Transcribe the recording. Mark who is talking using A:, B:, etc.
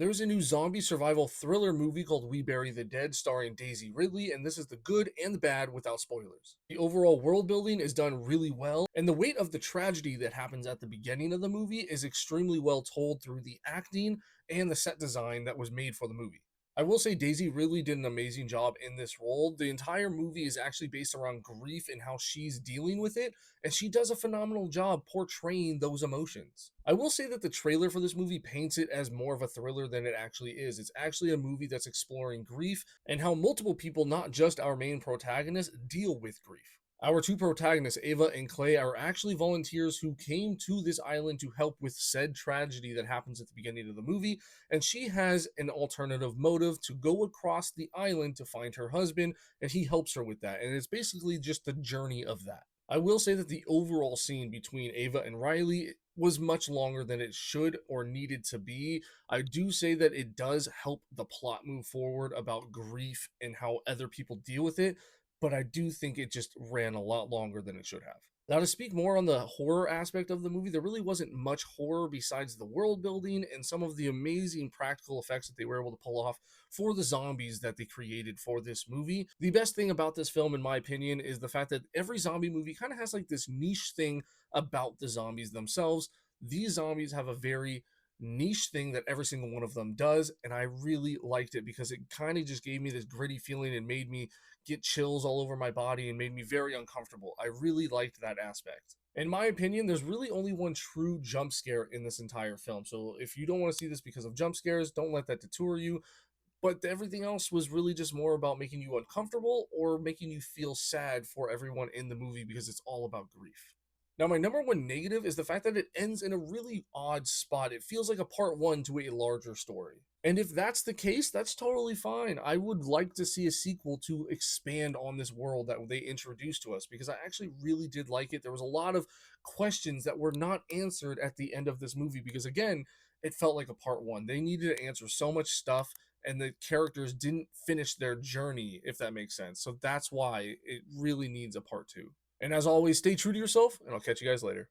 A: There's a new zombie survival thriller movie called We Bury the Dead starring Daisy Ridley, and this is the good and the bad without spoilers. The overall world building is done really well, and the weight of the tragedy that happens at the beginning of the movie is extremely well told through the acting and the set design that was made for the movie. I will say Daisy really did an amazing job in this role. The entire movie is actually based around grief and how she's dealing with it, and she does a phenomenal job portraying those emotions. I will say that the trailer for this movie paints it as more of a thriller than it actually is. It's actually a movie that's exploring grief and how multiple people, not just our main protagonist, deal with grief. Our two protagonists, Ava and Clay, are actually volunteers who came to this island to help with said tragedy that happens at the beginning of the movie, and she has an alternative motive to go across the island to find her husband, and he helps her with that. And it's basically just the journey of that. I will say that the overall scene between Ava and Riley was much longer than it should or needed to be. I do say that it does help the plot move forward about grief and how other people deal with it, but I do think it just ran a lot longer than it should have. Now, to speak more on the horror aspect of the movie, there really wasn't much horror besides the world building and some of the amazing practical effects that they were able to pull off for the zombies that they created for this movie. The best thing about this film, in my opinion, is the fact that every zombie movie kind of has like this niche thing about the zombies themselves. These zombies have a very niche thing that every single one of them does, and I really liked it because it kind of just gave me this gritty feeling and made me get chills all over my body and made me very uncomfortable. I really liked that aspect. In my opinion, there's really only one true jump scare in this entire film. So if you don't want to see this because of jump scares, don't let that deter you. But everything else was really just more about making you uncomfortable or making you feel sad for everyone in the movie because it's all about grief. Now, my number one negative is the fact that it ends in a really odd spot. It feels like a part one to a larger story. And if that's the case, that's totally fine. I would like to see a sequel to expand on this world that they introduced to us because I actually really did like it. There was a lot of questions that were not answered at the end of this movie because, again, it felt like a part one. They needed to answer so much stuff, and the characters didn't finish their journey, if that makes sense. So that's why it really needs a part two. And as always, stay true to yourself, and I'll catch you guys later.